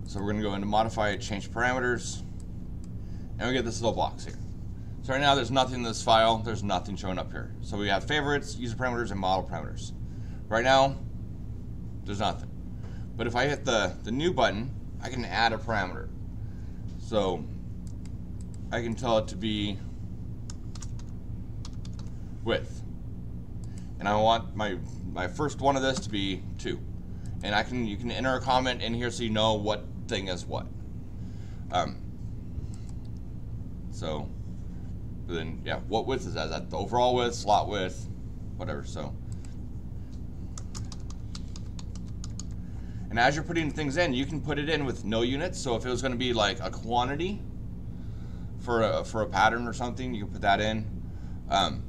So we're going to go into modify, change parameters, and we get this little box here. So right now there's nothing in this file, there's nothing showing up here. So we have favorites, user parameters, and model parameters. Right now, there's nothing. But if I hit the new button, I can add a parameter. So I can tell it to be width. And I want my first one of this to be 2. And you can enter a comment in here so you know what thing is what. So then, yeah, what width is that? Is that the overall width, slot width, whatever? So, and as you're putting things in, you can put it in with no units. So if it was going to be like a quantity for a pattern or something, you can put that in,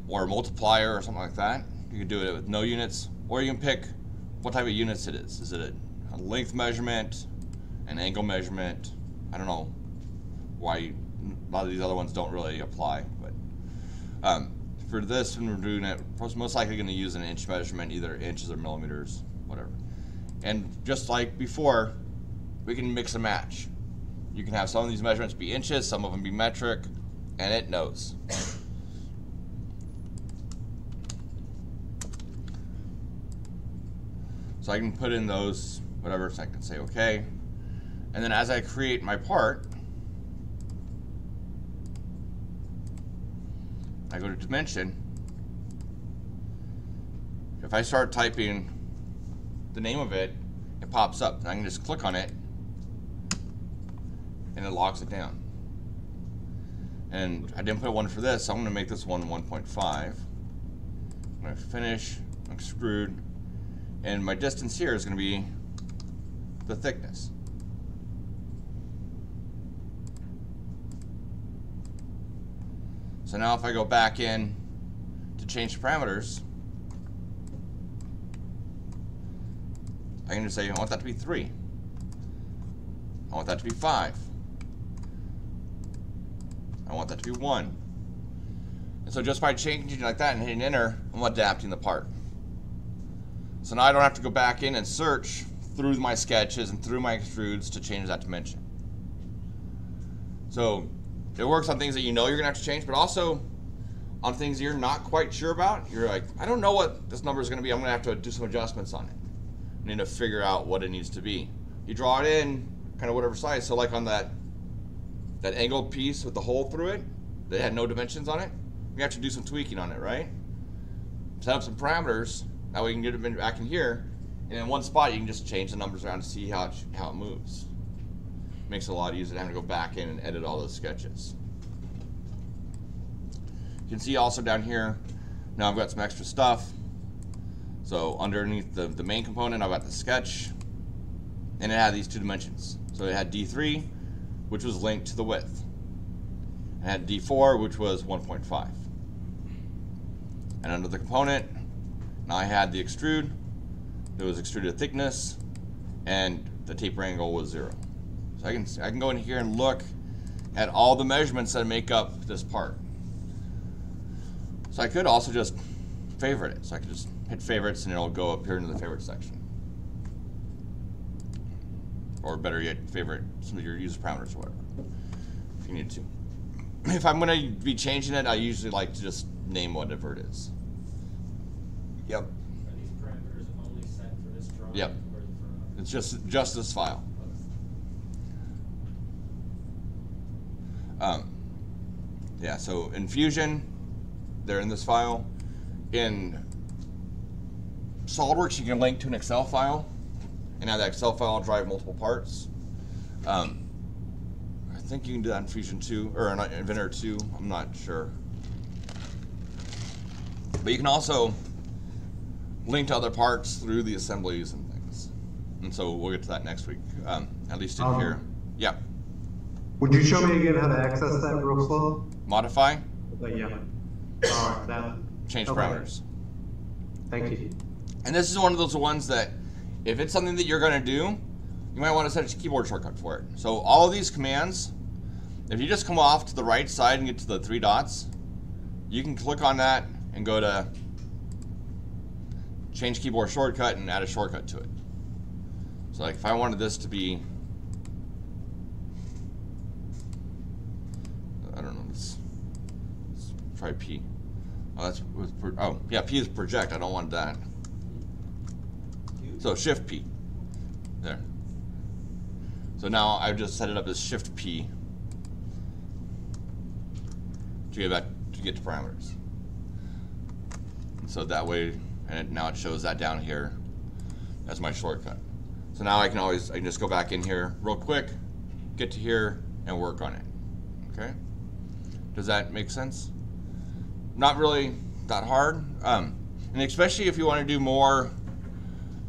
or a multiplier or something like that. You can do it with no units, or you can pick what type of units it is. Is it a length measurement, an angle measurement? I don't know why a lot of these other ones don't really apply, but for this, when we're doing it, most likely going to use an inch measurement, either inches or millimeters, whatever. And just like before, we can mix and match. You can have some of these measurements be inches, some of them be metric, and it knows. So I can put in those, whatever, so I can say okay. And then as I create my part, I go to dimension. If I start typing the name of it, it pops up. And I can just click on it, and it logs it down. And I didn't put one for this, so I'm going to make this one 1.5. I'm going to finish, extrude, and my distance here is going to be the thickness. So now if I go back in to change parameters, I can just say I want that to be 3. I want that to be 5. I want that to be 1. And so just by changing like that and hitting enter, I'm adapting the part. So now I don't have to go back in and search through my sketches and through my extrudes to change that dimension. So it works on things that you know you're gonna have to change, but also on things you're not quite sure about. You're like, I don't know what this number is gonna be. I'm gonna have to do some adjustments on it. I need to figure out what it needs to be. You draw it in kind of whatever size. So like on that angled piece with the hole through it, that had no dimensions on it, we have to do some tweaking on it, right? Set up some parameters. That way you can get it back in here, and in one spot you can just change the numbers around to see how it moves. Makes it a lot easier than having to go back in and edit all those sketches. You can see also down here, now I've got some extra stuff. So underneath the main component, I've got the sketch, and it had these 2 dimensions. So it had D3, which was linked to the width. It had D4, which was 1.5. And under the component, now I had the extrude, there was extruded thickness, and the taper angle was 0. So I can go in here and look at all the measurements that make up this part. So I could also just favorite it. So I could just hit favorites and it'll go up here into the favorite section. Or better yet, favorite some of your user parameters or whatever, if you need to. If I'm going to be changing it, I usually like to just name whatever it is. Yep. Are these parameters only set for this drawing? Yep. Or It's just this file. Yeah, so in Fusion, they're in this file. In SolidWorks, you can link to an Excel file, and have that Excel file drive multiple parts. I think you can do that in Fusion 2, or in Inventor 2, I'm not sure. But you can also link to other parts through the assemblies and things. And so we'll get to that next week, at least in here. Yeah. Would you show me again how to access that real slow? Modify. Yeah. All right, that. Change Okay. parameters. Thank you. And this is one of those ones that if it's something that you're going to do, you might want to set a keyboard shortcut for it. So all of these commands, if you just come off to the right side and get to the 3 dots, you can click on that and go to change keyboard shortcut and add a shortcut to it. So like if I wanted this to be try P. Oh, that's with oh yeah, P is project. I don't want that. So Shift P. There. So now I've just set it up as Shift P to get to parameters. And so that way, and now it shows that down here as my shortcut. So now I can just go back in here real quick, get to here, and work on it. Okay? Does that make sense? Not really that hard. And especially if you want to do more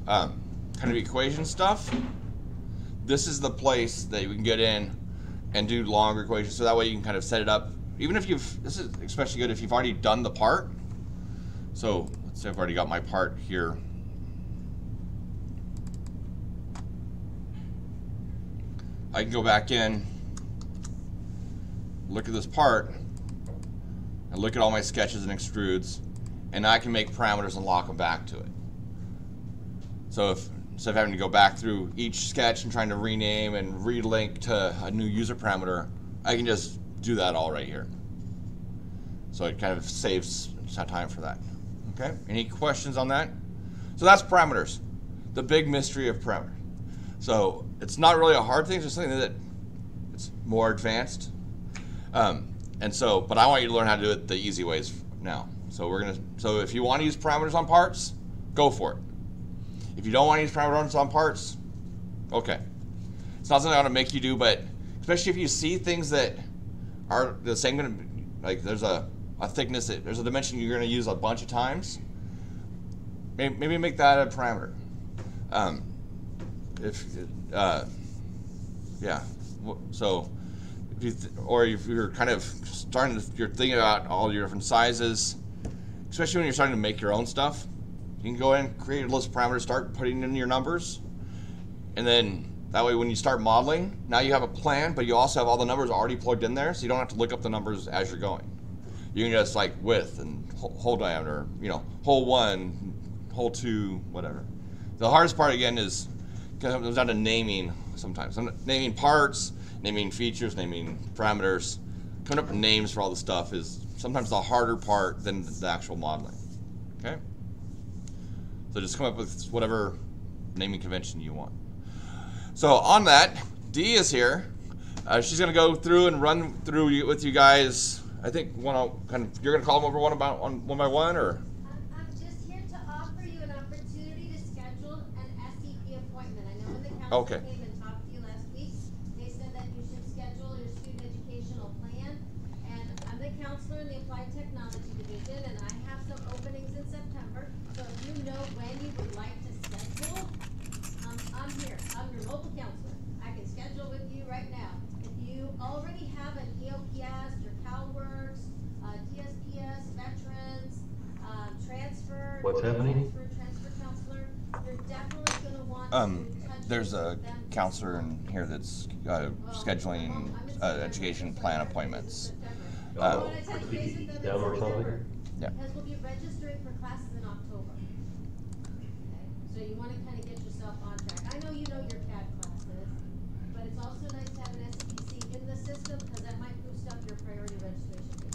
kind of equation stuff, this is the place that you can get in and do longer equations. So that way you can kind of set it up. Even if this is especially good if you've already done the part. So let's say I've already got my part here. I can go back in, look at this part, and look at all my sketches and extrudes, and I can make parameters and lock them back to it. So instead of having to go back through each sketch and trying to rename and relink to a new user parameter, I can just do that all right here. So it kind of saves time for that. Okay, any questions on that? So that's parameters, the big mystery of parameters. So it's not really a hard thing, it's just something that it's more advanced. And so, but I want you to learn how to do it the easy ways now. So if you want to use parameters on parts, go for it. If you don't want to use parameters on parts, okay. It's not something I want to make you do, but especially if you see things that are the same, like there's a thickness, there's a dimension you're going to use a bunch of times, maybe make that a parameter. Yeah, so if you're kind of you're thinking about all your different sizes, especially when you're starting to make your own stuff, you can go in, create a list of parameters, start putting in your numbers, and then that way when you start modeling, now you have a plan, but you also have all the numbers already plugged in there, so you don't have to look up the numbers as you're going. You can just like width and hole diameter, hole 1, hole 2, whatever. The hardest part again is comes down to naming sometimes. Naming parts, naming features, naming parameters. Coming up with names for all the stuff is sometimes the harder part than the actual modeling. Okay? So just come up with whatever naming convention you want. So on that, Dee is here. She's going to go through and run through with you guys. I think you're going to call them over one by one, or? I'm just here to offer you an opportunity to schedule an SEP appointment. I know when the council came and talked to you last week, they said that you should schedule your student educational plan. And I'm the counselor in the Applied Technology Division, and I have some openings in September. So if you know when you would like to schedule, I'm here. I'm your local counselor. I can schedule with you right now. If you already have an EOPS, your CalWorks, DSPS, veterans, transfer. What's happening? Transfer counselor. You're definitely going to want to touch There's a them. counselor in here that's scheduling education plan appointments. Down or something? Yeah. Because we'll be registering for classes in October. Okay, so you want to kind of get yourself on track. I know you know your CAD classes, but it's also nice to have an SPC in the system because that might boost up your priority registration date.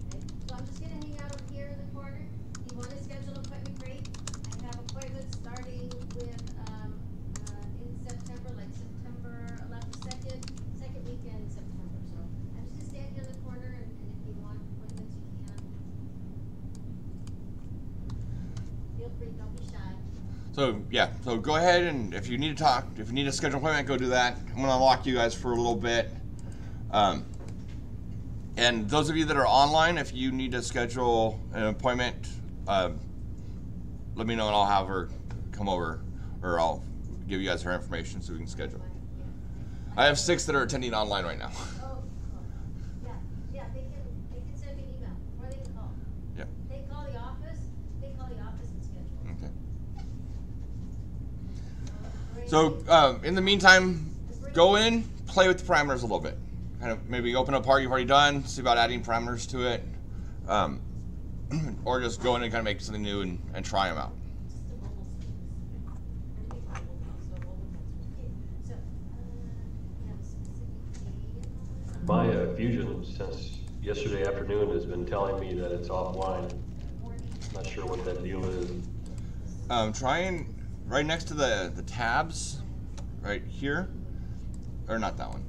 Okay, so I'm just going to hang out over here in the corner. If you want to schedule an appointment, great. I have appointments starting with in September, like September 11th, second weekend in September. So I'm just going to stand here in the corner, and if you want appointments, you can. Feel free, don't be shy. So yeah, so go ahead, and if you need to talk, if you need to schedule an appointment, go do that. I'm going to unlock you guys for a little bit. And those of you that are online, if you need to schedule an appointment, let me know and I'll have her come over, or I'll give you guys her information so we can schedule. I have 6 that are attending online right now. Oh, yeah, they can send me an email, or they can call. Yeah. They can call the office and schedule. Okay. So in the meantime, go in, play with the parameters a little bit. Kind of maybe open a part you've already done, see about adding parameters to it, or just go in and kind of make something new and try them out. My Fusion, since yesterday afternoon has been telling me that it's offline. Not sure what that deal is. Try and right next to the tabs, right here, or not that one,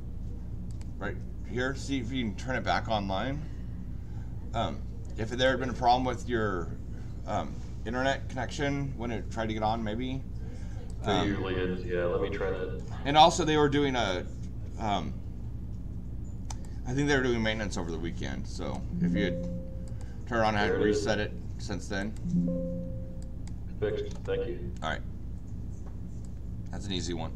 right here. See if you can turn it back online. If there had been a problem with your internet connection when it tried to get on, maybe. There usually is. Yeah, let me try that. And also, they were doing I think they were doing maintenance over the weekend. So if you had turned on and reset it since then. Fixed. Thank you. All right. That's an easy one.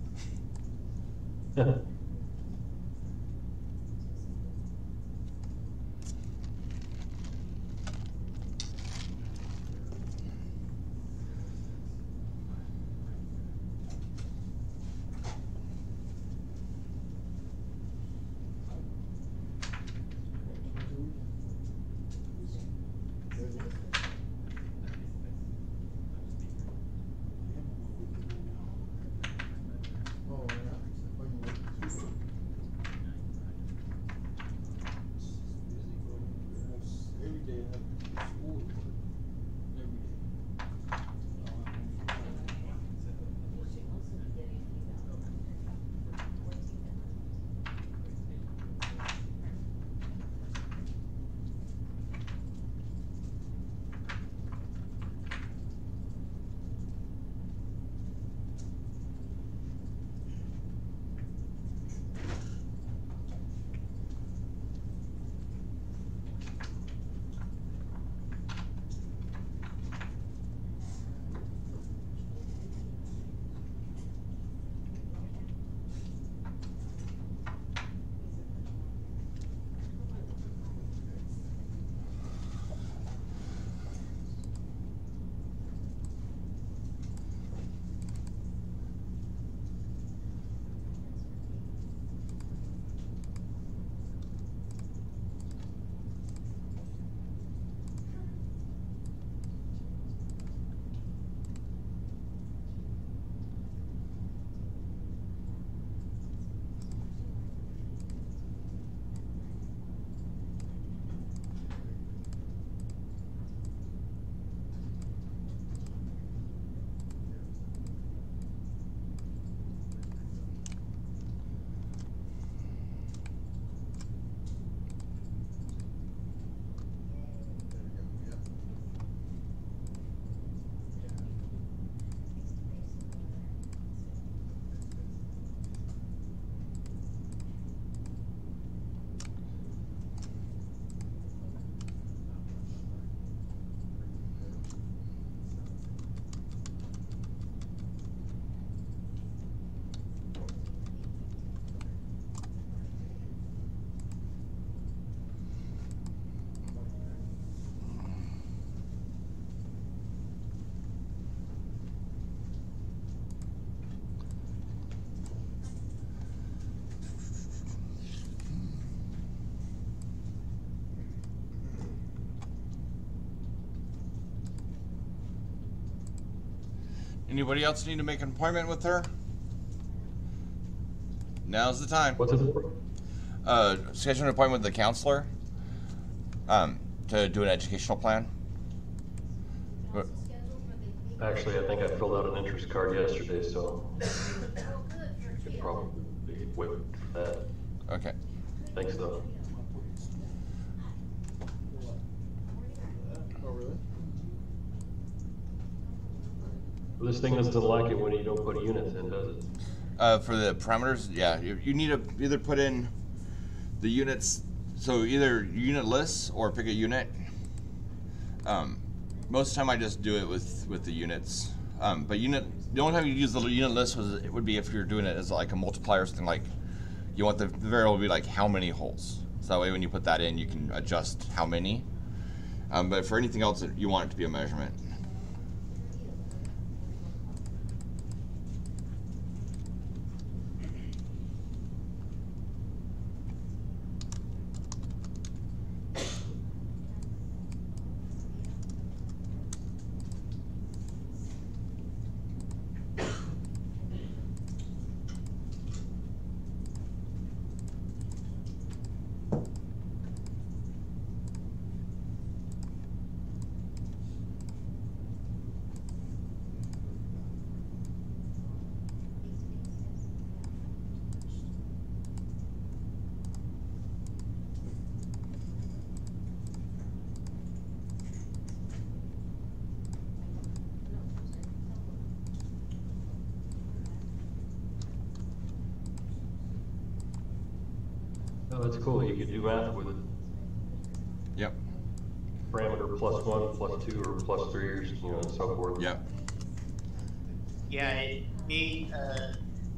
Anybody else need to make an appointment with her? Now's the time. What's it for? Schedule an appointment with the counselor to do an educational plan. Also schedule for the. Actually, I think I filled out an interest card yesterday, so Oh, good, for could Trio. probably be equipped for that. Okay. Thanks, though. Oh, really? This thing doesn't like it when you don't put units in, does it? For the parameters, yeah, you need to either put in the units, so either unit lists or pick a unit. Most of the time I just do it with the units. But the only time you use the unit list would be if you're doing it as like a multiplier or something, like you want the variable to be like how many holes. So that way when you put that in, you can adjust how many. But for anything else, you want it to be a measurement. Oh, that's cool. You could do math with it. Yep. Parameter +1, +2, or +3, or, you know, and so forth. Yep. Yeah, it made,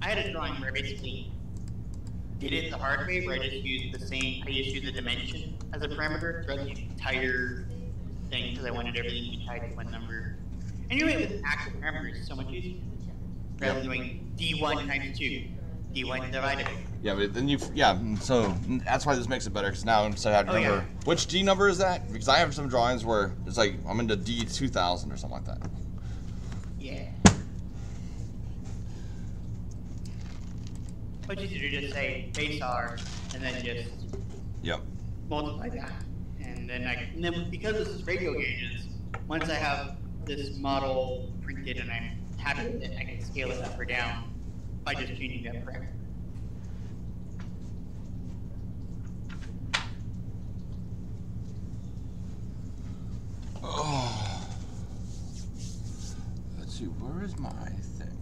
I had a drawing where I basically did it the hard way, where I just used the dimension as a parameter throughout the entire thing, because I wanted everything to be tied to one number. And doing it with actual parameters is so much easier, rather than doing D1 times 2, D1 divided. Yeah, but then so that's why this makes it better, because now instead I have to remember, which D number is that? Because I have some drawings where it's like, I'm into D2000 or something like that. Yeah. Much easier to just say base R, and then just multiply that. And then because this is radio gauges, once I have this model printed and I'm happy with it, I can scale it up or down by just changing that parameter. Oh. Let's see, where is my thing?